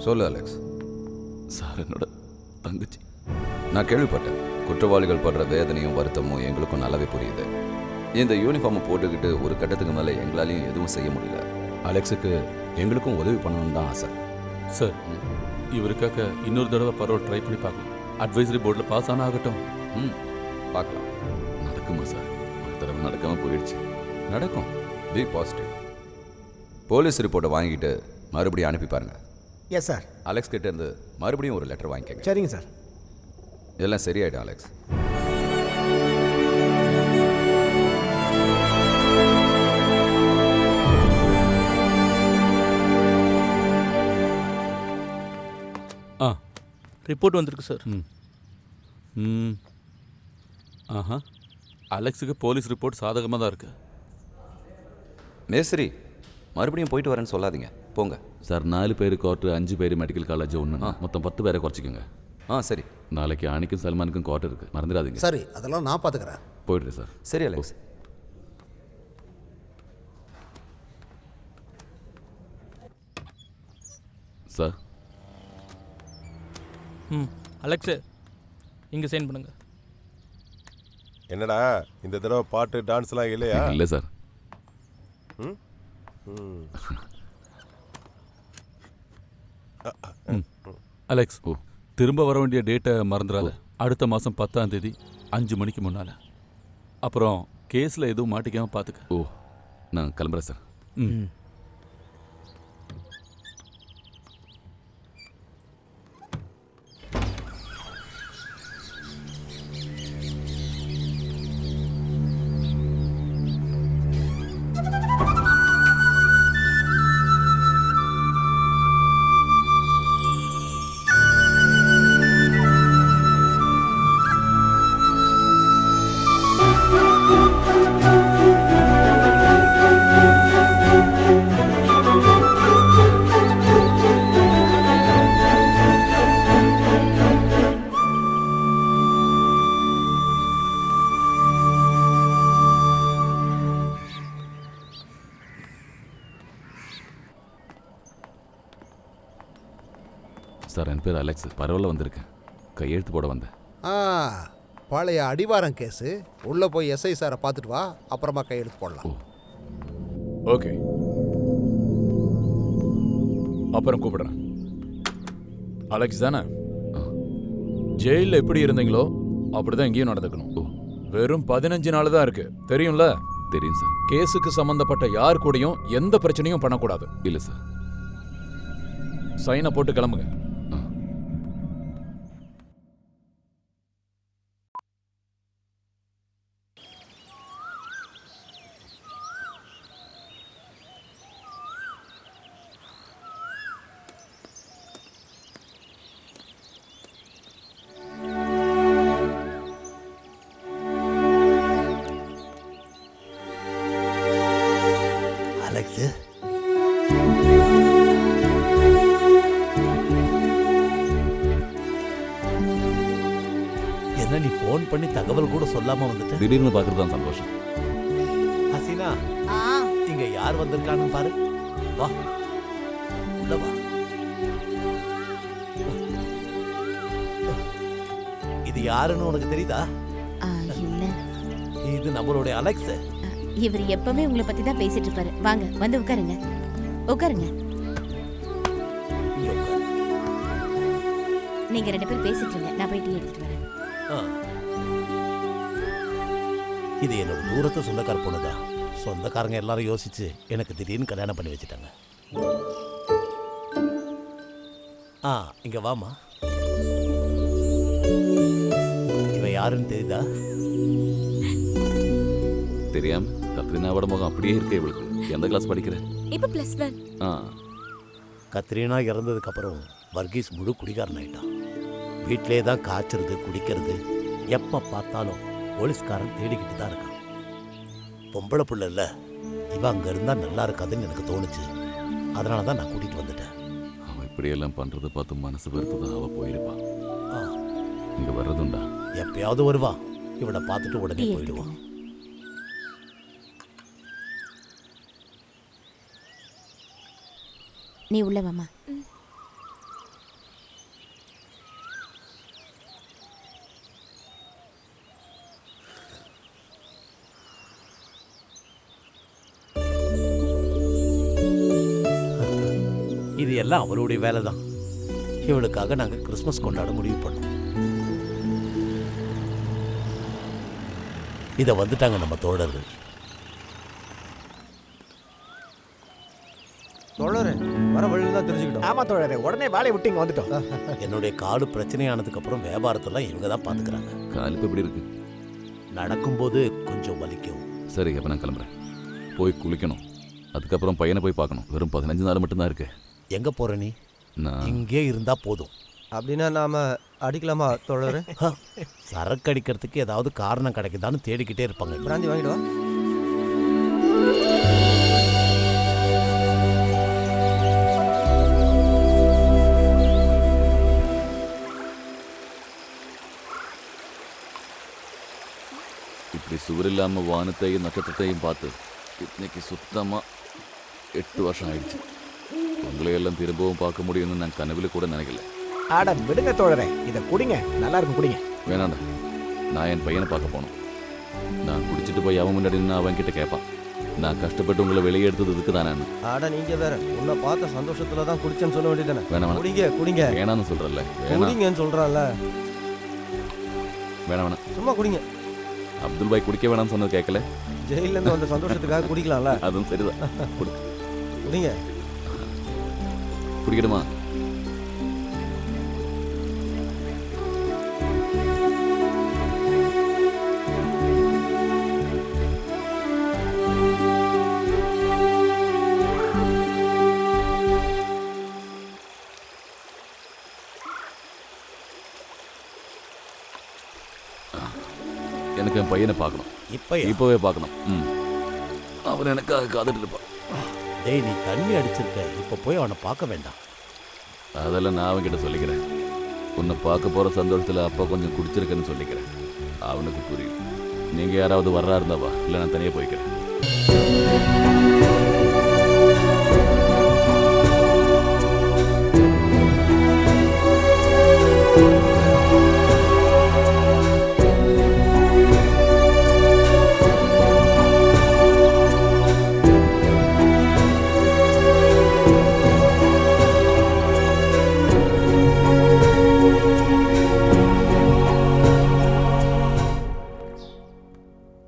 சொல்லு Alex. Sir, என்னோட தங்கச்சி. நான் கேள்விப்பட்டேன். குற்றவாளிகள் படுற வேதனையும் வருத்தமும் எங்களுக்கும் நல்லாவே புரியுது. இந்த யூனிஃபார்மை போட்டுக்கிட்டு ஒரு கட்டத்துக்கு மேலே எங்களாலையும் எதுவும் செய்ய முடியல. அலெக்ஸுக்கு எங்களுக்கும் உதவி பண்ணணும்னு தான் ஆசை. சார், இவருக்காக இன்னொரு தடவை பரவல் ட்ரை பண்ணி பார்க்கலாம். அட்வைசரி போர்டில் பாஸ் ஆனா ஆகட்டும். பார்க்கலாம். நடக்குமா சார்? ஒரு தடவை நடக்காமல் போயிடுச்சு. நடக்கும். B positive. போலீஸ் ரிப்போர்ட்டை வாங்கிட்டு மறுபடியும் அனுப்பி பாருங்க. Yes sir. அலெக்ஸ் கிட்ட இருந்து மறுபடியும் ஒரு லெட்டர் வாங்கிக்கங்க. சரிங்க சார். எல்லாம் சரியாயிடும் அலெக்ஸ். ரிப்போர்ட் வந்திருக்கு சார். ஆஹா, அலெக்ஸுக்கு போலீஸ் ரிப்போர்ட் சாதகமாக தான் இருக்கு. மேஸ்திரி, மறுபடியும் போயிட்டு வரேன்னு சொல்லாதீங்க. போங்க சார். 4 பேர் கோர்ட்டு, 5 பேர் மெடிக்கல் காலேஜ், ஒன்று மொத்தம் 10 பேரை குறைச்சிக்கோங்க. சரி. நாளைக்கு அணிக்கும் சல்மானுக்கும் கோர்ட் இருக்குது, மறந்துடாதீங்க. சரி, அதெல்லாம் நான் பார்த்துக்கிறேன். போயிடுறேன் சார். சரி அலெக்ஸ். சார். அலெக்ஸு, இங்கே சைன் பண்ணுங்க. என்னடா இந்த தடவை பாட்டு டான்ஸ்லாம் இல்லையா? இல்லை சார். அலெக்ஸ், திரும்ப வர வேண்டிய டேட்டை மறந்துடாத. அடுத்த மாதம் 10ஆம் தேதி 5 மணிக்கு முன்னால். அப்புறம் கேஸில் எதுவும் மாட்டிக்காமல் பார்த்துக்க. நான் கிளம்புறேன் சார். சார், என் பேர் அலெக்ஸ். பரவாயில்ல, வந்திருக்கேன். கையெழுத்து போட வந்தேன். பழைய அடிவாரம் கேஸு. உள்ளே போய் எஸ்ஐ சாரை பார்த்துட்டு வா, அப்புறமா கையெழுத்து போடலாம். ஓகே, அப்புறம் கூப்பிடுறேன். அலெக்ஸ் தானே? ஜெயிலில் எப்படி இருந்தீங்களோ அப்படிதான் இங்கேயும் நடந்துக்கணும். வெறும் 15 நாள் தான் இருக்கு, தெரியும்ல? தெரியும் சார். கேஸுக்கு சம்பந்தப்பட்ட யார் கூடயும் எந்த பிரச்சனையும் பண்ணக்கூடாது. இல்லை சார். சைனை போட்டு கிளம்புங்க. அலெக்ஸு, என்ன நீ ஃபோன் பண்ணி தகவல் கூட சொல்லாம வந்துட்ட? திடீர்னு பார்க்குறது தான் சந்தோஷம். ஹசீனா, இங்க யார் வந்திருக்கான்னு பாரு. வா, உள்ள வா. இது யாருன்னு உனக்கு தெரியுதா? இல்ல. இது நம்மளுடைய அலெக்ஸ். இவர் எப்பவுமே உங்களை பத்தி தான் பேசிட்டு இருப்பாரு. வாங்க, வந்து உட்காருங்க. உட்காருங்க. நீங்க 2 பேரும் பேசிட்டு இருங்க, நான் போய் டீ எடுத்துட்டு வரேன். இது என்னோட தூரத்தை சொந்தக்கார பொண்ணுதா. சொந்தக்காரங்க எல்லாரும் யோசிச்சு எனக்கு திடீர்னு கல்யாணம் பண்ணி வச்சுட்டாங்க. இங்க வாமா. இவன் யாருன்னு தெரியுதா? தெரியாம கத்ரினாவோட முகம் அப்படியே இருக்கு. இவளுக்கு எந்த கிளாஸ் படிக்கிற? இப்ப +1. கத்ரீனா இறந்ததுக்கு அப்புறம் வர்கீஸ் முழு குடிகாரன் ஆயிட்டான். வீட்டிலே தான் காய்ச்சறது, குடிக்கிறது. எப்ப பார்த்தாலும் போலீஸ்காரன் தேடிக்கிட்டு தான் இருக்கான். பொம்பளை புள்ள இல்ல, இவ அங்க இருந்தா நல்லா இருக்காதுன்னு எனக்கு தோணுச்சு. அதனால தான் நான் கூட்டிட்டு வந்துட்டேன். அவன் இப்படியெல்லாம் பண்றதை பார்த்து மனசு வெறுத்துதான் அவ போயிருப்பான். இங்க வர்றதுண்டா? எப்பயாவது வருவான். இவனை பார்த்துட்டு உடனே போயிடுவான். நீ உள்ள வாமா. எல்லாம் அவருடைய வேலை தான். இவளுக்காக நாங்கள் கிறிஸ்மஸ் கொண்டாட முடிவு பண்ணோம். இதை வந்துட்டாங்க நம்ம தோழர்கள். தோழரே, வர வழியில் தான் தெரிஞ்சுக்கிட்டோம். ஆமா தோழரே, உடனே வேலையை விட்டு இங்க வந்துட்டோம். என்னுடைய காலு பிரச்சனையானதுக்கு அப்புறம் வியாபாரத்தெல்லாம் இவங்க தான் பார்த்துக்கிறாங்க. காலிப்பு எப்படி இருக்கு? நடக்கும்போது கொஞ்சம் வலிக்கும். சரி, அப்போ நான் கிளம்புறேன். போய் குளிக்கணும். அதுக்கப்புறம் பையனை போய் பார்க்கணும். வெறும் 15 நாள் மட்டும்தான் இருக்கு. எங்க போற நீ? நான் இங்கே இருந்தா போதும். அப்படின்னா நாம அடிக்கலாமா தோழரே? சரக்கு அடிக்கிறதுக்கு ஏதாவது காரணம் கிடைக்குதான்னு தேடிக்கிட்டே இருப்பாங்க. பிராந்தி வாங்கிடுவா. இப்படி சுவர் இல்லாமல் வானத்தையும் நட்சத்திரத்தையும் பார்த்து இன்னைக்கு சுத்தமாக 8 வருஷம் ஆயிடுச்சு. உங்களையெல்லாம் திரும்பவும் பார்க்க முடியும்னு நான் கனவில் கூட நினைக்கல. ஆட விடுங்க தோழரே, இதை குடிங்க, நல்லா இருக்கும், குடிங்க. வேணாண்டா, நான் என் பையனை பார்க்க போனோம். நான் குடிச்சிட்டு போய் அவன் முன்னாடி நின்று அவன் கிட்ட கேட்பான், நான் கஷ்டப்பட்டு உங்களை வெளியே எடுத்ததுக்கு தானே. ஆட நீங்க வேற, உன்னை பார்த்த சந்தோஷத்துல தான் குடிச்சேன்னு சொல்ல வேண்டியதானே? வேணாம் வேணாம், குடிங்க குடிங்க வேணான்னு சொல்கிறல்ல. வேணாம் குடிங்கன்னு சொல்றான்ல. வேணாம் வேணாம். சும்மா குடிங்க. அப்துல் பாய் குடிக்க வேணாம்னு சொன்னது கேட்கல. ஜெயில இருந்து வந்த சந்தோஷத்துக்காக குடிக்கலாம்ல. அதுவும் சரிதான். குடிங்க. குடிக்கணுமா? எனக்கு என் பையனை பார்க்கணும். இப்போவே பார்க்கணும். அவன் எனக்காக காத்துட்டு இருப்பான். டேய், நீ தண்ணி அடிச்சிருக்க, இப்போ போய் அவனை பார்க்க வேண்டாம். அதெல்லாம் நான் அவன்கிட்ட சொல்லிக்கிறேன். உன்னை பார்க்க போகிற சந்தோஷத்தில் அப்பா கொஞ்சம் குடிச்சிருக்கேன்னு சொல்லிக்கிறேன். அவனுக்கு புரியும். நீங்கள் யாராவது வர்றா இருந்தாவா, இல்லை நான் தனியாக போய்க்கிறேன்.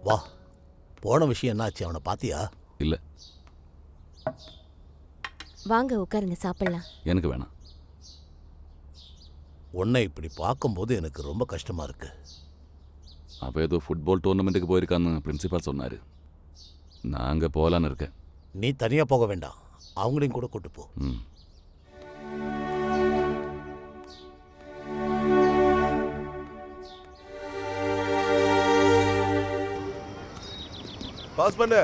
வா, போன விஷயம் என்னாச்சு? அவனை பாத்தியா? இல்லை, வாங்க உட்காருங்க, சாப்பிடலாம். எனக்கு வேணாம். உன்னை இப்படி பார்க்கும்போது எனக்கு ரொம்ப கஷ்டமா இருக்கு. அப்போ ஏதோ ஃபுட்பால் டோர்னமெண்ட்டுக்கு போயிருக்கான்னு பிரின்சிபால் சொன்னார். நான் அங்கே போகலான்னு இருக்கேன். நீ தனியா போக வேண்டாம், அவங்களையும் கூட கூட்டு போ. பாஸ் பண்ண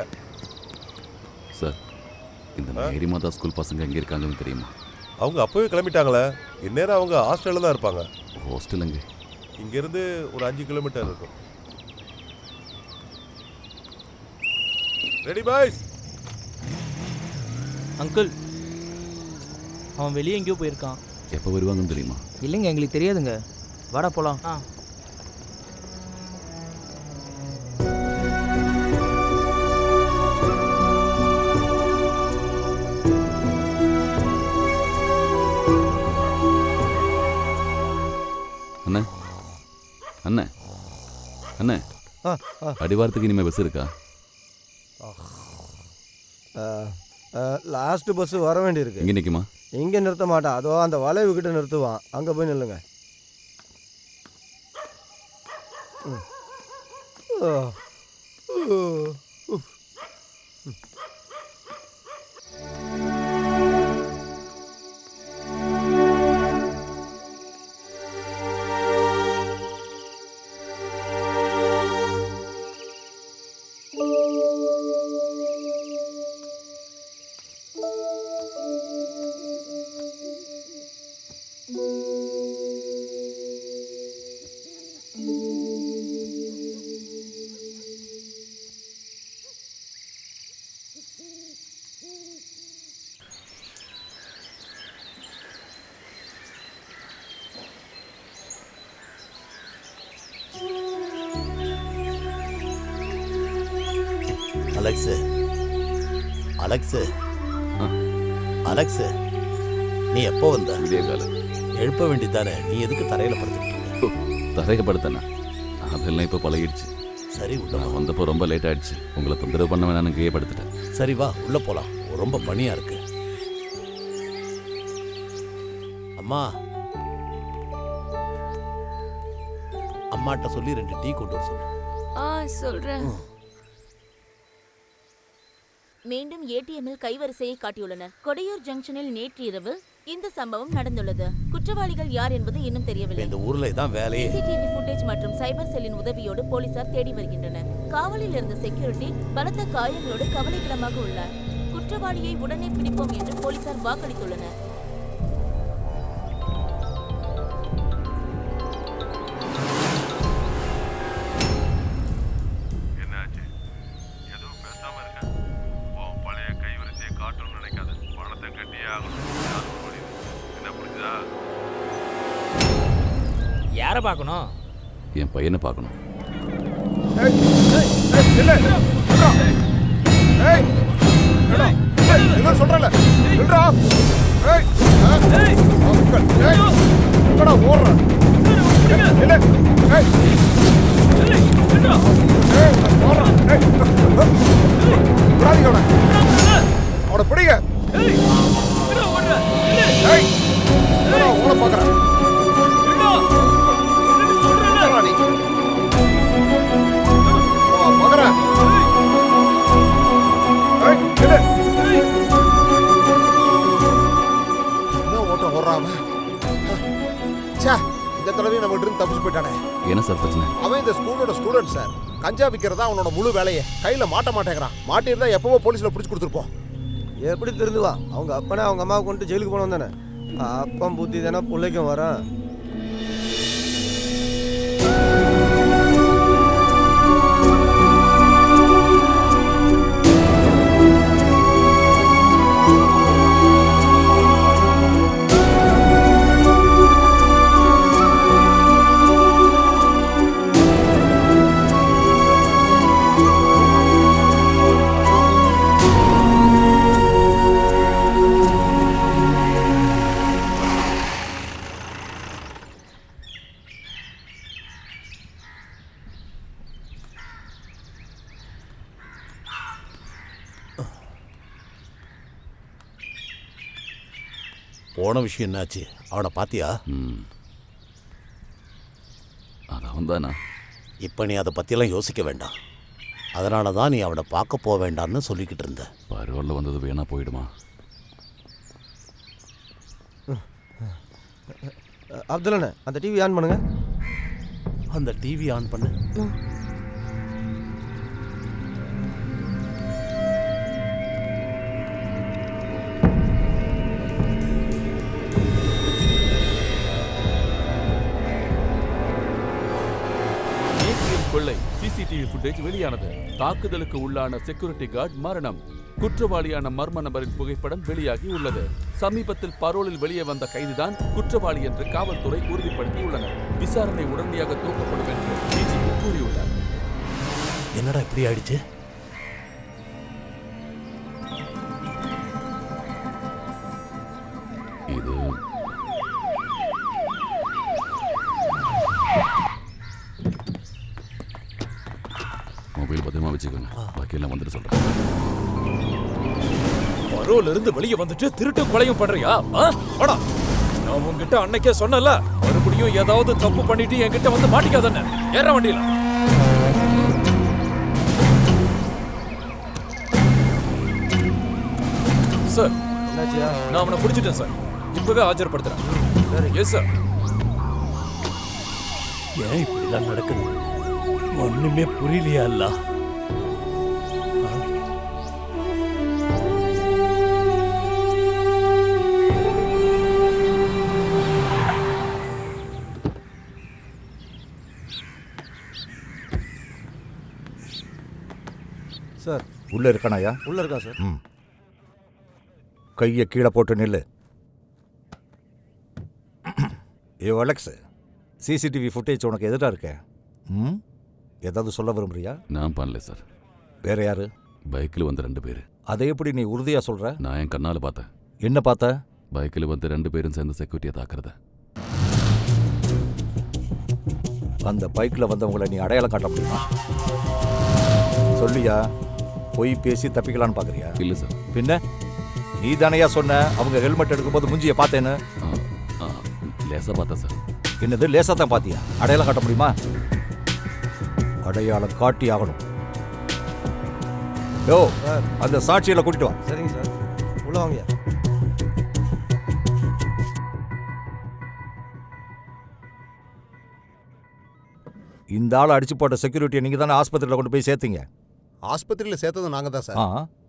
சார், இந்த மேரி மாதா ஸ்கூல் பசங்க எங்கே இருக்காங்கன்னு தெரியுமா? அவங்க அப்பவே கிளம்பிட்டாங்களே. இந்நேரம் அவங்க ஹாஸ்டல்ல தான் இருப்பாங்க. ஹாஸ்டல் எங்கே? இங்கேருந்து ஒரு 5 கிலோமீட்டர் இருக்கும். Ready boys? அங்கிள், அவன் வெளியே எங்கேயோ போயிருக்கான். எப்போ வருவாங்கன்னு தெரியுமா? இல்லைங்க, எங்களுக்கு தெரியாதுங்க. வாடா போலாம். அண்ணே அண்ணே அண்ணே, அடிவாரத்துக்கு இனிமேல் பஸ் இருக்கா? லாஸ்ட் பஸ் வர வேண்டியிருக்கு. எங்கே நிற்குமா? இங்கே நிறுத்த மாட்டான், அதோ அந்த வளைவு கிட்ட நிறுத்துவான். அங்கே போய் நில்லுங்க. அலெக்ஸ், அலெக்ஸ், அலெக்ஸ், நீ எப்போ வந்த? விடிய காலம் எழுப்ப வேண்டியதானே, நீ எதுக்கு தரையில படுத்துக்கிட்டு இருக்க? தரையப்படுத்தண்ணா அதெல்லாம் இப்போ பழகிடுச்சு. சரி உள்ள நான் வா. வந்தப்போ ரொம்ப லேட் ஆயிடுச்சு. உங்களை தொந்தரவு பண்ண வேணான்னு இங்கேயே படுத்துட்டேன். சரி வா உள்ள போலாம், ரொம்ப பனியா இருக்கு. அம்மா, அம்மாட்ட சொல்லி 2 டீ கொண்டு வர சொல்லு. சொல்றேன். மீண்டும் ஏடிஎம்மில் கைவரிசையை காட்டியுள்ளனர். கொடையூர் ஜங்ஷனில் நேற்று இரவு இந்த சம்பவம் நடந்துள்ளது. குற்றவாளிகள் யார் என்பது இன்னும் தெரியவில்லை. இந்த ஊர்ல இதான் வேலையே. சிசிடிவி ஃபுட்டேஜ் மற்றும் சைபர் செல்லின் உதவியோடு போலீசார் தேடி வருகின்றனர். காவலில் இருந்த செக்யூரிட்டி பலத்த காயங்களோடு கவலைக்கிடமாக உள்ளார். குற்றவாளியை உடனே பிடிப்போம் என்று போலீசார் வாக்களித்துள்ளனர். யாரை பார்க்கணும்? என் பையனை பார்க்கணும். சொல்றல ஓடுற அவனை பிடிங்க. ஓட பாக்குறேன். ஓட்டம் ஓடுறாம இந்த தடவை நம்ம இருந்து தப்பிச்சு போயிட்டானே. என்ன சார் பிரச்சனை? அவன் இந்த ஸ்கூலோட ஸ்டூடெண்ட் சார். கஞ்சா விற்கிறதா அவனோட முழு வேலையை. கையில மாட்ட மாட்டேங்கிறான். மாட்டியிருந்தா எப்பவோ போலீஸ்ல பிடிச்சி கொடுத்துருப்போம். எப்படி திருந்துவா? அவங்க அப்பனே அவங்க அம்மாவை கொண்டு ஜெயிலுக்கு போனோம் தானே. அப்பம் புத்தி தானே பிள்ளைக்கும் வரான். போன விஷயம் என்னாச்சு? அவனை பாத்தியா? அது அவன் தானா? இப்போ நீ அதை பற்றியெல்லாம் யோசிக்க வேண்டாம். அதனால தான் நீ அவனை பார்க்க போக வேண்டாம்னு சொல்லிக்கிட்டு இருந்த. பரவாயில்ல, வந்தது வேணா போயிடுமா? அப்துல்லண்ணே, அந்த டிவி ஆன் பண்ணுங்க. அந்த டிவி ஆன் பண்ணு. கொள்ளை சிசிடிவி ஃபுட்டேஜ் வெளியானது. தாக்குதலுக்கு உள்ளான செக்யூரிட்டி கார்டு மரணம். குற்றவாளியான மர்ம நபரின் புகைப்படம் வெளியாகி உள்ளது. சமீபத்தில் பரோலில் வெளியே வந்த கைதுதான் குற்றவாளி என்று காவல்துறை உறுதிப்படுத்தியுள்ளனர். விசாரணை உடனடியாக துவக்கப்படும் என்று டிஜிபி கூறியுள்ளார். என்னடா இப்படி ஆயிடுச்சு? இது மொபைல் பத்திரமா வச்சுக்கோங்க. பாக்கியெல்லாம் வந்துட்டு சொல்றேன். பரோல இருந்து வெளியே வந்துட்டு திருட்டும் கொலையும் பண்றியா? வாடா. நான் உன்கிட்ட அன்னைக்கே சொன்னல, மறுபடியும் ஏதாவது தப்பு பண்ணிட்டு என்கிட்ட வந்து மாட்டிக்காதன்னு. ஏற வண்டியில. சார், என்னாச்சியா? நான் அவனை பிடிச்சிட்டேன் சார். இப்பவே ஆஜர்படுத்துறேன். சரி. Yes sir. ஏன் இப்படிலாம் நடக்குது? ஒண்ணுமே புரியலையா? இல்ல சார் உள்ள இருக்கானாயா? உள்ள இருக்கா சார்? கையை கீழே போட்டு நில்லு. ஏ அலெக்ஸ், சிசிடிவி ஃபுட்டேஜ் உனக்கு எதிராக இருக்க. ஏதாவது சொல்ல விரும்புறியா? நான் பண்ணல சார். வேற யாரு? பைக்கில் வந்த 2 பேர். அதை எப்படி நீ உறுதியா சொல்ற? நான் என் கண்ணால் பார்த்தேன். என்ன பார்த்த? பைக்கில் வந்து 2 பேரும் சேர்ந்து செக்யூரிட்டியை தாக்குறத. அந்த பைக்கில் வந்தவங்களை நீ அடையாளம் காட்ட முடியுமா? சொல்லியா? போய் பேசி தப்பிக்கலான்னு பார்க்குறியா? இல்லை சார். பின்ன நீ தானையா சொன்ன அவங்க ஹெல்மெட் எடுக்கும்போது மூஞ்சியை பார்த்தேன்னு? லேசாக பார்த்தேன் சார். என்னது லேசாக தான் பார்த்தியா? அடையாளம் காட்ட முடியுமா? அடையாளம் காட்டி ஆகணும். யோ சார். அந்த சாட்சியில் கூட்டிட்டு வா. சரிங்க சார், உள்ள வாங்கய்யா. இந்த ஆளை அடிச்சு போட்ட செக்யூரிட்டியை நீங்கள் தானே ஆஸ்பத்திரியில் கொண்டு போய் சேர்த்தீங்க? ஆஸ்பத்திரியில் சேர்த்தது நாங்கள் தான் சார்.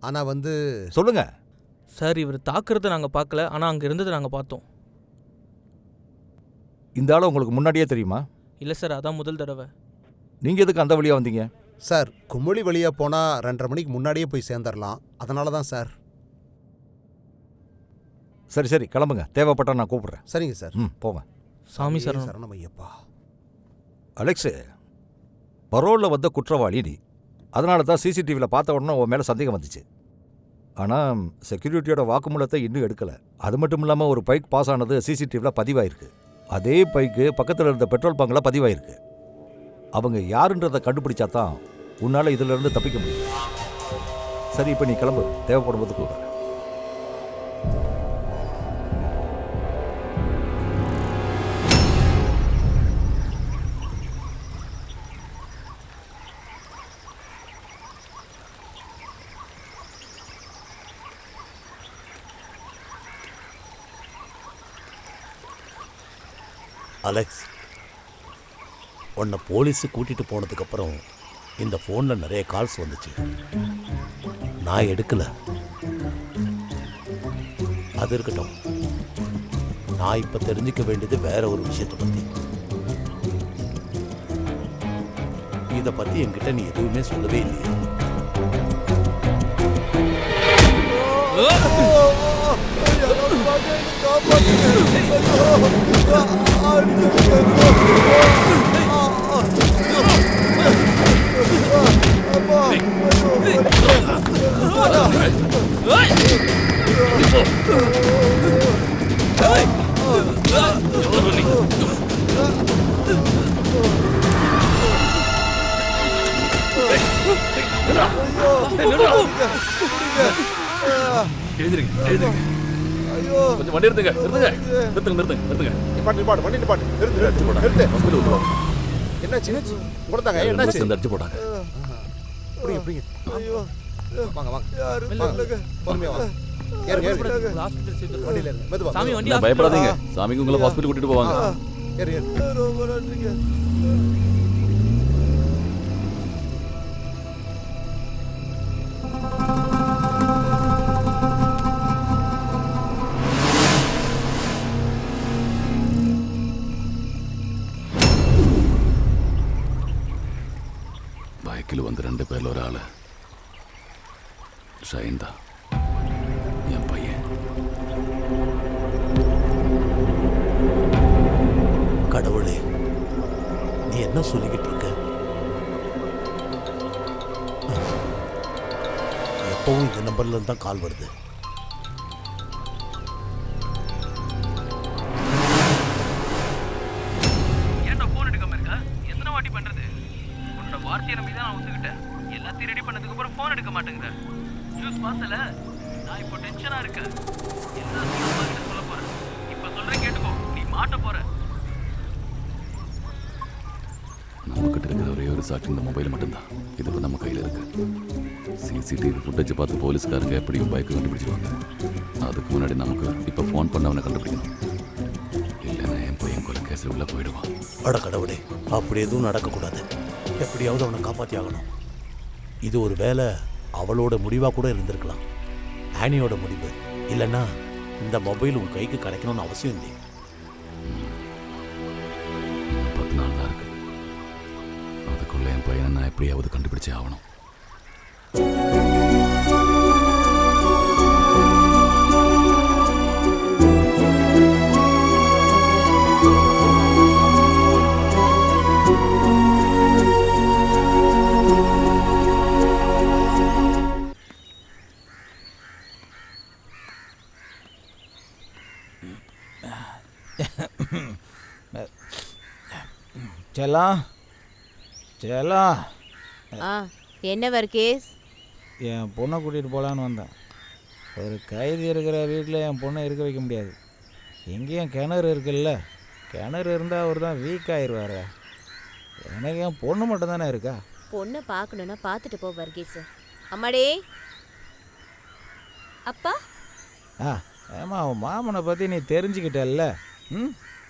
ஆனால் வந்து சொல்லுங்க சார், இவர் தாக்குறதை நாங்கள் பார்க்கல, ஆனால் அங்கே இருந்ததை நாங்கள் பார்த்தோம். இந்த ஆளை உங்களுக்கு முன்னாடியே தெரியுமா? இல்லை சார், அதான் முதல் தடவை. நீங்கள் எதுக்கு அந்த வழியாக வந்தீங்க? சார், கும்பலி வழியாக போனால் 2:30 மணிக்கு முன்னாடியே போய் சேர்ந்துடலாம். அதனால தான் சார். சரி சரி கிளம்புங்க, தேவைப்பட்டா நான் கூப்பிட்றேன். சரிங்க சார். போங்க. சாமி சார். சரணம் ஐயப்பா. அலெக்ஸு, பரோலில் வந்த குற்றவாளி நீ. அதனால தான் சிசிடிவியில் பார்த்த உடனே உன் மேலே சந்தேகம் வந்துச்சு. ஆனால் செக்யூரிட்டியோட வாக்குமூலத்தை இன்னும் எடுக்கலை. அது மட்டும் இல்லாமல் ஒரு பைக் பாஸ் ஆனது சிசிடிவியில் பதிவாயிருக்கு. அதே பைக்கு பக்கத்தில் இருந்த பெட்ரோல் பங்கில் பதிவாயிருக்கு. அவங்க யாருன்றதை கண்டுபிடிச்சா தான் உன்னால் இதிலிருந்து தப்பிக்க முடியும். சரி, இப்போ நீ கிளம்பு, தேவைப்படும் போது கூப்பிட்றேன். அலெக்ஸ், உன்னை போலீஸு கூட்டிகிட்டு போனதுக்கப்புறம் இந்த ஃபோனில் நிறைய கால்ஸ் வந்துச்சு. நான் எடுக்கல. அது இருக்கட்டும், நான் இப்போ தெரிஞ்சுக்க வேண்டியது வேற ஒரு விஷயத்தை பற்றி. இதை பற்றி என்கிட்ட நீ எதுவுமே சொல்லவே இல்லையா? கொஞ்சம் வண்டி நிறுத்துங்க. நிப்பாட்டு, வண்டி நிப்பாட்டு. நிறுத்து. என்னாச்சு? கொடுத்தாங்க. என்னாச்சு? அடிச்சு போட்டாங்க. புரியுங்க. வாங்க. பொறுமையா வாங்க. ஏறுங்க. ஹாஸ்பிட்டல் சேர்த்து வண்டியில இருங்க. மெதுவா. சாமி வண்டி பயப்படாதீங்க. சாமிக்கு உங்களை ஹாஸ்பிட்டல் கூட்டிட்டு போவாங்க. ஏறு. ரொம்ப நன்றிங்க. பைக்கில் வந்து 2 பேரில் ஒரு ஆள் ஷைன் தான், என் பையன். கடவுளே, நீ என்ன சொல்லிக்கிட்டு இருக்க? எப்பவும் இந்த நம்பர்ல இருந்து தான் கால் வருது. ஏன்டா போன் எடுக்காம இருக்க? எத்தனை வாட்டி பண்றது? உன்னோட வார்த்தையை நம்பி தான் நான் ஒத்துக்கிட்டேன். எல்லாத்தையும் ரெடி பண்ணதுக்கு அப்புறம் போன் எடுக்க மாட்டேங்கிற. நியூஸ் பார்த்தல? நான் இப்போ டென்ஷனா இருக்கேன். எல்லாத்தையும் அம்மா கிட்ட சொல்ல போறேன். இப்ப சொல்றேன் கேட்டுக்கோ, நீ மாட்ட போற. நம்ம கிட்ட இருக்கிற ஒரே ஒரு சாட்சி இந்த மொபைல் மட்டும்தான். இது இப்போ நம்ம கையில் இருக்கு. சிசிடிவி ஃபுட்டேஜ் பார்த்து போலீஸ்காரங்க எப்படியும் பைக்கை கண்டுபிடிச்சிருவாங்க. அதுக்கு முன்னாடி நமக்கு இப்போ ஃபோன் பண்ணவனை கண்டுபிடிக்கணும். இல்லைன்னா என் பையன் கொலை கேஸில் உள்ள போயிடுவான். அட கடவுளே, அப்படி எதுவும் நடக்கக்கூடாது. எப்படியாவது அவனை காப்பாற்றி ஆகணும். இது ஒரு வேளை அவளோட முடிவாக கூட இருந்திருக்கலாம். ஆனியோட முடிவு. இல்லைன்னா இந்த மொபைல் உன் கைக்கு கிடைக்கணும்னு அவசியம் இல்லை. இன்னும் 10 நாள் தான் இருக்கு. அதுக்குள்ள என் பையனை நான் எப்படியாவது கண்டுபிடிச்சே ஆகணும். செல்லம் செல்லம், என்ன வர்கீஸ்? என் பொண்ணை கூட்டிகிட்டு போகலான்னு வந்தேன். ஒரு கைதி இருக்கிற வீட்டில் என் பொண்ணை இருக்க வைக்க முடியாது. எங்கேயும் கிணறு இருக்குல்ல, கிணறு இருந்தால் அவர் தான் வீக் ஆயிடுவார். எனக்கு என் பொண்ணு மட்டும் தானே இருக்கா. பொண்ணை பார்க்கணுன்னா பார்த்துட்டு போ வர்கீஸ். அம்மாடி. அப்பா ஏமா அவன் மாமனை பற்றி நீ தெரிஞ்சுக்கிட்டல்ல.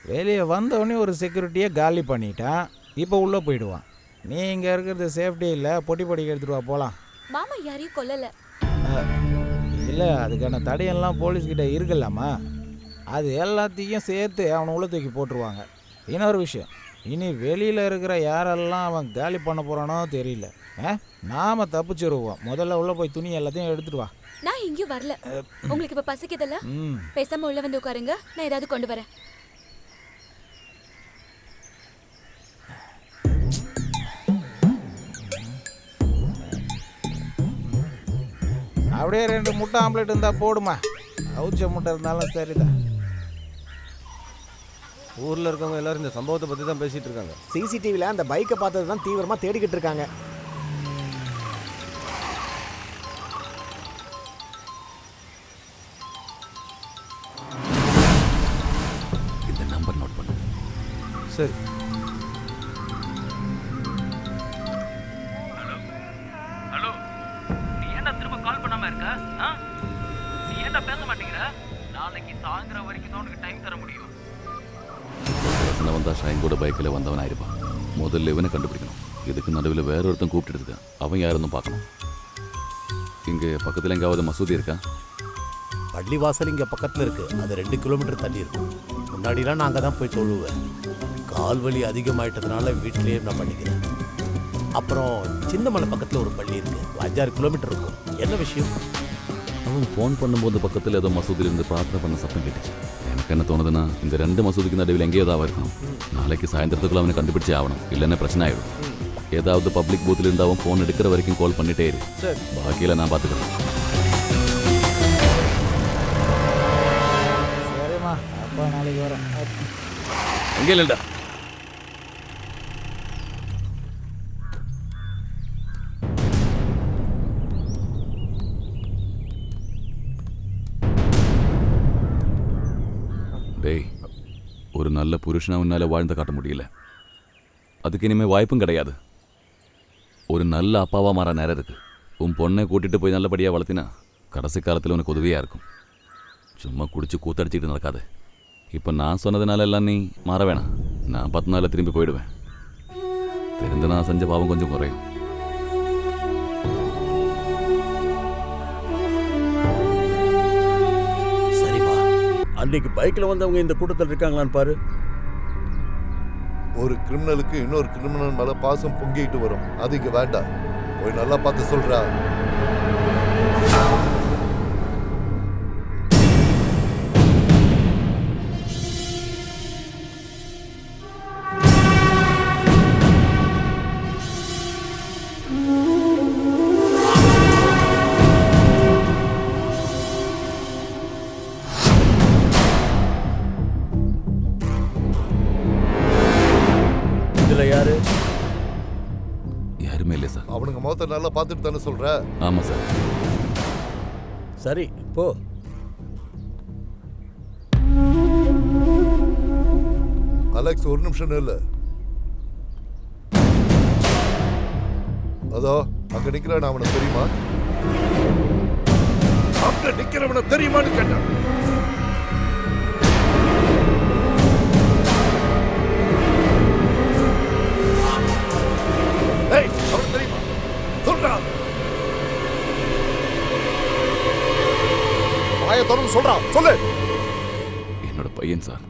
வெளியே வந்தவொடனே ஒரு செக்யூரிட்டியை காலி பண்ணிட்டான். இப்போ உள்ளே போயிடுவான். நீ இங்கே இருக்கிறது சேஃப்டி இல்லை. பொட்டி பொடிக்கு எடுத்துகிட்டு வா போகலாம். மாமா யாரையும் கொல்லல. இல்லை, அதுக்கான தடையெல்லாம் போலீஸ்கிட்ட இருக்குல்லம்மா. அது எல்லாத்தையும் சேர்த்து அவனை உள்ள தூக்கி போட்டுருவாங்க. இன்னொரு விஷயம், இனி வெளியில் இருக்கிற யாரெல்லாம் அவன் காலி பண்ண போகிறானோ தெரியல. நாம் தப்பிச்சிருவோம். முதல்ல உள்ளே போய் துணி எல்லாத்தையும் எடுத்துட்டு வா. நான் இங்கேயும் வரல. உங்களுக்கு இப்போ பசிக்குதல்ல, பேசாம உள்ள வந்து உட்காருங்க, நான் ஏதாவது கொண்டு வரேன். அப்படியே 2 முட்டை ஆம்லேட் இருந்தால் போடுமா. அவுச்ச முட்டை இருந்தாலும் சரிதான். ஊரில் இருக்கவங்க எல்லாரும் இந்த சம்பவத்தை பற்றி தான் பேசிகிட்டு இருக்காங்க. சிசிடிவியில் அந்த பைக்கை பார்த்தது தான் தீவிரமாக தேடிக்கிட்டு இருக்காங்க. இந்த நம்பர் நோட் பண்ணு. சரி. ஹலோ, நீ ஏன்டா திரும்ப கால் பண்ணாம இருக்க? நீ ஏன்டா பேச மாட்டேங்கிற? நாளைக்கு சாயந்தரம் வரைக்கும் தான் உனக்கு டைம் தர முடியும். வந்தா ஷைன் கூட பைக்கில் வந்தவன் ஆயிருப்பான். முதல்ல இவனை கண்டுபிடிக்கணும். இதுக்கு நடுவில் வேற ஒருத்தன் கூப்பிட்டு இருக்கான். அவன் யாருன்னு பார்க்கணும். இங்கே பக்கத்தில் எங்காவது மசூதி இருக்கா? பள்ளிவாசல் இங்கே பக்கத்தில் இருக்குது. அது 2 கிலோமீட்டர் தள்ளி இருக்கும். முன்னாடிலாம் நான் அங்கே தான் போய் தொழுவேன். கால் வலி அதிகமாகிட்டதுனால வீட்டிலேயே நான் பண்ணிக்கிறேன். அப்புறம் சின்னமலை பக்கத்தில் ஒரு பள்ளி இருக்குது. 5-6 கிலோமீட்டர் இருக்கும். என்ன விஷயம்? அவன் ஃபோன் பண்ணும்போது பக்கத்தில் ஏதோ மசூதியிலிருந்து பிரார்த்தனை பண்ண சத்தம் கேட்டுச்சு. எனக்கு என்ன தோணுதுன்னா, இந்த 2 மசூதிக்கு நடுவில் எங்கேயோ தான் இருக்கணும். நாளைக்கு சாயந்தரத்துக்குள்ள அவனை கண்டுபிடிச்சே ஆகணும். இல்லைன்னா பிரச்சனை ஆகிடும். ஏதாவது பப்ளிக் பூத்தில் இருந்து அவன் ஃபோன் எடுக்கிற வரைக்கும் கால் பண்ணிட்டே இரு. பாக்கியில் நான் பார்த்துக்கிறேன். சரிம்மா, அப்பா நாளைக்கு வரேன். எங்கே இல்லைடா. டேய், ஒரு நல்ல புருஷனா உன்னால வாழ்ந்து காட்ட முடியல. அதுக்கு இனிமேல் வாய்ப்பும் கிடையாது. ஒரு நல்ல அப்பாவா மாற நேரம் இருக்கு. உன் பொண்ணை கூட்டிட்டு போய் நல்லபடியாக வளர்த்தினா கடைசி காலத்தில் உனக்கு உதவியாக இருக்கும். சும்மா குடிச்சு கூத்தடிச்சிக்கிட்டு நடக்காது. இப்போ நான் சொன்னதுனால எல்லாம் நீ மாற வேணாம். நான் 10 நாளில் திரும்பி போயிடுவேன். தெரிந்து நான் செஞ்ச பாவம் கொஞ்சம் குறையும். அன்னைக்கு பைக்கில் வந்தவங்க இந்த கூட்டத்தில் இருக்காங்களான்னு பாரு. ஒரு கிரிமினலுக்கு இன்னொரு கிரிமினல் மேல பாசம் பொங்கிட்டு வரும். அது இங்க வேண்டாம். போய் நல்லா பார்த்து சொல்றா. யாருமே இல்லை சார். அவனுங்க முகத்தை நல்லா பார்த்துட்டு தானே சொல்ற? ஆமாம் சார். சரி, போ. அலெக்ஸ், ஒரு நிமிஷம் இல்ல. அதோ அங்க நிக்கிறான். அவனை தெரியுமா? அங்க நிக்கிறவனை தெரியுமான்னு கேட்டான். அவன் தெரியுமா? சொல்றான். வாயை திறந்து சொல்றான். சொல்லு. என்னோட பையன் சார்.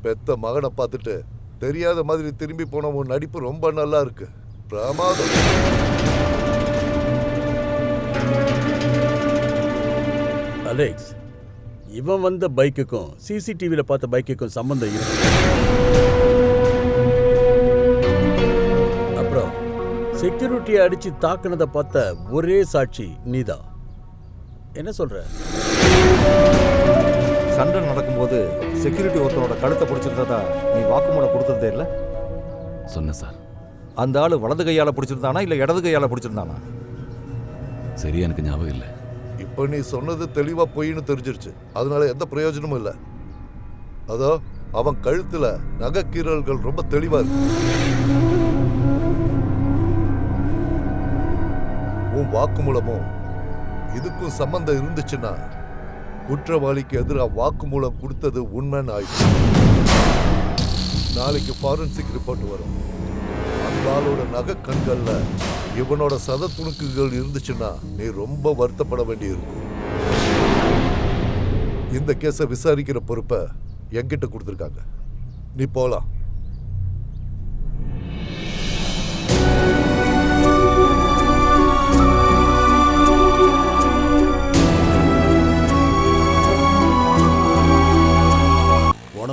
பெத்த மகனை பார்த்துட்டு தெரியாத மாதிரி திரும்பி போன உன் நடிப்பு ரொம்ப நல்லா இருக்கு. பிரமாதம். அலெக்ஸ், இவன் வந்த பைக்குக்கும் சிசிடிவியில் பார்த்த பைக்குக்கும் சம்பந்தம் இருக்கு. அப்புறம் செக்யூரிட்டியை அடிச்சு தாக்குனதை பார்த்த ஒரே சாட்சி நீதான். என்ன சொல்ற? சண்டை நடக்கும்போது செக்யூரிட்டி ஒருத்தனோட கழுத்தை பிடிச்சிருந்ததா நீ வாக்குமூலம் கொடுத்துருந்தே இல்லை? சொன்னேன் சார். அந்த ஆள் வலது கையால் பிடிச்சிருந்தானா இல்லை இடது கையால் பிடிச்சிருந்தானா? சரியா எனக்கு ஞாபகம் இல்லை. இப்போ நீ சொன்னது தெளிவாக பொய்ன்னு தெரிஞ்சிருச்சு. அதனால எந்த பிரயோஜனமும் இல்லை. அதோ அவன் கழுத்தில் நகைக்கீரல்கள் ரொம்ப தெளிவாக இருக்கு. உன் வாக்குமூலமும் இதுக்கும் சம்பந்தம் இருந்துச்சுன்னா குற்றவாளிக்கு எதிராக வாக்குமூலம் கொடுத்தது உண்மைன்னு ஆயிடுச்சு. நாளைக்கு ஃபாரன்சிக் ரிப்போர்ட் வரும். அந்த ஆளோட நகை கண்கள்ல இவனோட சத துணுக்குகள் இருந்துச்சுன்னா நீ ரொம்ப வருத்தப்பட வேண்டியிருக்கும். இந்த கேஸை விசாரிக்கிற பொறுப்பை என்கிட்ட கொடுத்துருக்காங்க. நீ போலாம்.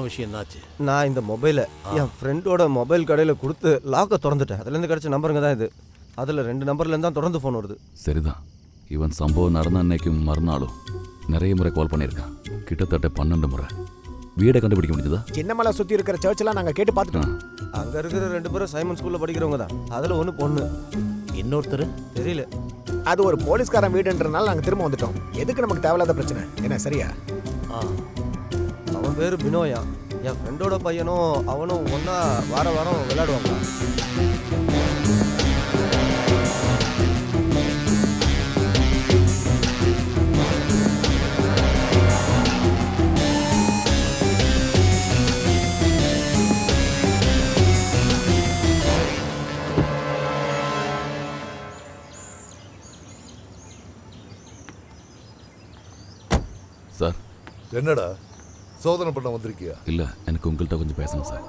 விஷயம் என்னாச்சு? நான் இந்த மொபைலை என் ஃப்ரெண்டோட மொபைல் கடையில் கொடுத்து லாக்கை திறந்துட்டேன். அதுலேருந்து கிடைச்ச நம்பருங்க தான் இது. அதில் 2 நம்பர்லேருந்து தான் தொடர்ந்து ஃபோன் வருது. சரிதான். இவன் சம்பவம் நடந்த அன்னைக்கும் மறுநாளும் நிறைய முறை கால் பண்ணியிருக்கான். கிட்டத்தட்ட 12 முறை. வீடை கண்டுபிடிக்க முடிஞ்சதா? சின்னமலை சுற்றி இருக்கிற சர்ச்செல்லாம் நாங்கள் கேட்டு பார்த்துட்டோம். அங்கே இருக்கிற 2 பேரும் சைமன் ஸ்கூலில் படிக்கிறவங்க தான். அதில் ஒன்று பொண்ணு, இன்னொருத்தர் தெரியல. அது ஒரு போலீஸ்காரன் வீடுன்றனால நாங்கள் திரும்ப வந்துட்டோம். எதுக்கு நமக்கு தேவையில்லாத பிரச்சனை என்ன? சரியா? அவன் பேர் பினோயா. என் ஃப்ரெண்டோட பையனும் அவனும் ஒன்றா வாரம் விளையாடுவாங்க. சார். என்னடா சோதனை பண்ண வந்திருக்கியா? இல்லை, எனக்கு உங்கள்கிட்ட கொஞ்சம் பேசணும் சார்.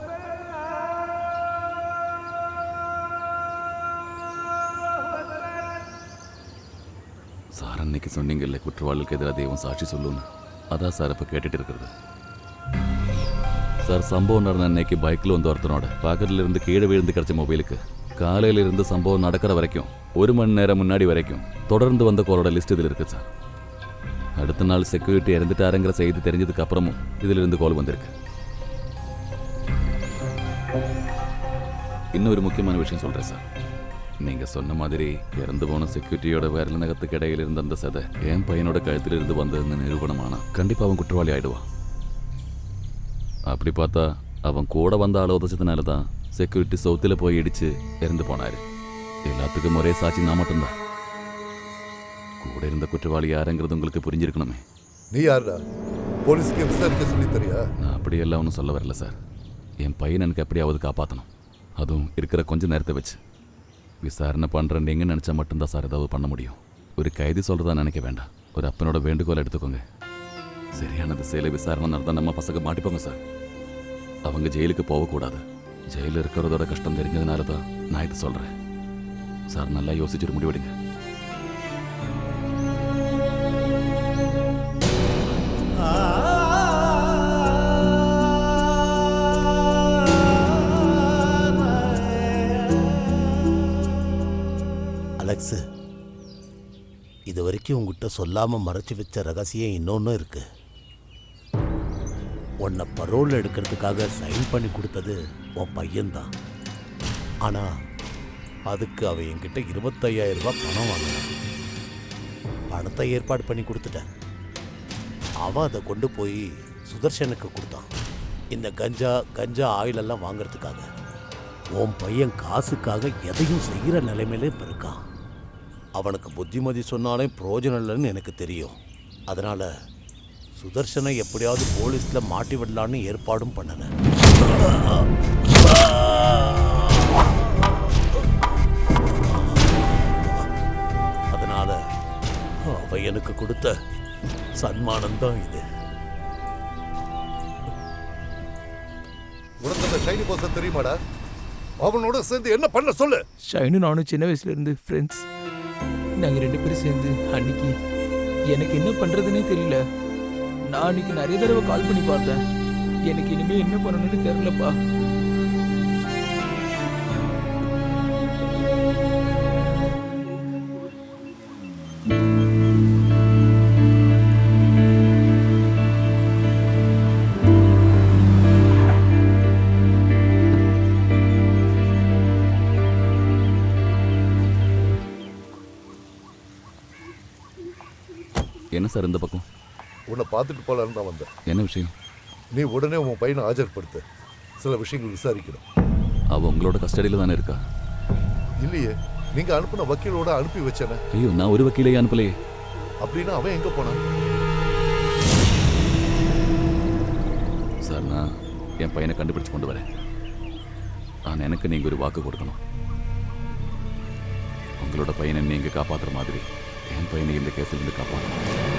சார் அன்னைக்கு சொன்னீங்க இல்லை குற்றவாளிகளுக்கு எதிராக தெய்வம் சாட்சி சொல்லுன்னு. அதான் சார் இப்போ கேட்டுட்டு இருக்கிறது. சார் சம்பவம் நடந்த அன்னைக்கு பைக்கில் வந்து ஒருத்தனோட பாக்கெட்டில் இருந்து கீழே விழுந்து கிடச்ச மொபைலுக்கு காலையில் இருந்து சம்பவம் நடக்கிற வரைக்கும் 1 மணி நேரம் முன்னாடி வரைக்கும் தொடர்ந்து வந்த கோலோட லிஸ்ட் இதில் இருக்குது சார். அடுத்த நாள் செக்யூரிட்டி இறந்துட்டாருங்கிற செய்தி தெரிஞ்சதுக்கு அப்புறமும் இதிலிருந்து கால் வந்திருக்கு. இன்னொரு முக்கியமான விஷயம் சொல்கிறேன் சார். நீங்கள் சொன்ன மாதிரி இறந்து போன செக்யூரிட்டியோட விரல் நகத்துக்கு இடையில் இருந்த அந்த சதை என் பையனோட கழுத்தில் இருந்து வந்ததுன்னு நிரூபணமானா கண்டிப்பாக அவன் குற்றவாளி ஆயிடுவான். அப்படி பார்த்தா அவன் கூட வந்த ஆளை உதச்சதுனால தான் செக்யூரிட்டி சவுத்தில் போய் இடித்து இறந்து போனார். எல்லாத்துக்கும் ஒரே சாட்சி நான் மட்டும்தான். கூட இருந்த குற்றவாளி யாருங்கிறது உங்களுக்கு புரிஞ்சிருக்கணுமே. நீ யாரா? போலீஸ்க்கு விசாரிக்க சொல்லி தெரியா? நான் அப்படியெல்லாம் ஒன்றும் சொல்ல வரல சார். என் பையன் எனக்கு எப்படியாவது காப்பாற்றணும். அதுவும் இருக்கிற கொஞ்சம் நேரத்தை வச்சு. விசாரணை பண்ணுறேன் நீங்கள் நினச்சா மட்டும்தான் சார் ஏதாவது பண்ண முடியும். ஒரு கைதி சொல்கிறதா நினைக்க வேண்டாம். ஒரு அப்பனோட வேண்டுகோள் எடுத்துக்கோங்க. சரியான திசையில் விசாரணை நடந்தால் நம்ம பசங்க மாட்டிப்போங்க சார். அவங்க ஜெயிலுக்கு போகக்கூடாது. ஜெயிலில் இருக்கிறதோட கஷ்டம் தெரிஞ்சதுனால தான் நான் இது சொல்கிறேன் சார். நல்லா யோசிச்சுட்டு முடிவெடுங்க. அலெக்ஸ், இது வரைக்கும் உங்ககிட்ட சொல்லாமல் மறைச்சி வச்ச ரகசியம் இன்னொன்று இருக்கு. உன்னை பரோல் எடுக்கிறதுக்காக சைன் பண்ணி கொடுத்தது உன் பையன்தான். ஆனால் அதுக்கு அவன் என்கிட்ட 25,000 ரூபாய் பணம் வாங்கினான். பணத்தை ஏற்பாடு பண்ணி கொடுத்துட்டேன். அவன் அதை கொண்டு போய் சுதர்ஷனுக்கு கொடுத்தான். இந்த கஞ்சா ஆயிலெல்லாம் வாங்கிறதுக்காக. உன் பையன் காசுக்காக எதையும் செய்கிற நிலைமையிலே இப்போ இருக்கான். அவனுக்கு புத்திமதி சொன்னாலே பிரயோஜனம் இல்லைன்னு எனக்கு தெரியும். அதனால் சுதர்ஷனை எப்படியாவது போலீஸில் மாட்டி விடலான்னு ஏற்பாடும் பண்ணினேன். அதனால் அவ எனக்கு கொடுத்த சன்மானம் தான் இது. உனக்கு அந்த ஷைனி போஸ தெரியுமாடா? அவனோட சேர்ந்து என்ன பண்ண சொல்லு. ஷைனு நானும் சின்ன வயசுல இருந்து ஃப்ரெண்ட்ஸ். நாங்கள் 2 பேரும் சேர்ந்து அன்னைக்கு எனக்கு என்ன பண்றதுன்னே தெரியல. நான் அன்னைக்கு நிறைய தடவை கால் பண்ணி பார்த்தேன். எனக்கு இனிமே என்ன பண்ணணும்னு தெரியலப்பா. என்ன சார் இந்த பக்கம்? உன்னை பார்த்துட்டு போலான்னு தான் வந்தேன். என்ன விஷயம்? நீ உடனே உன் பையனை ஆஜர்படுத்த, சில விஷயங்கள் விசாரிக்கணும். அவ உங்களோட கஸ்டடியில் தானே இருக்கா? இல்லையே, நீங்க அனுப்பின வக்கீலோட அனுப்பி வச்சேனே. ஐயோ, நான் ஒரு வக்கீலையே அனுப்பலையே. அப்படின்னா அவன் எங்க போனான்? சார், நான் என் பையனை கண்டுபிடிச்சு கொண்டு வரேன். ஆனால் எனக்கு நீங்கள் ஒரு வாக்கு கொடுக்கணும். உங்களோட பையனை நீங்கள் காப்பாற்றுற மாதிரி என் பையனை இந்த கேஸில் இருந்து காப்பாற்றணும்.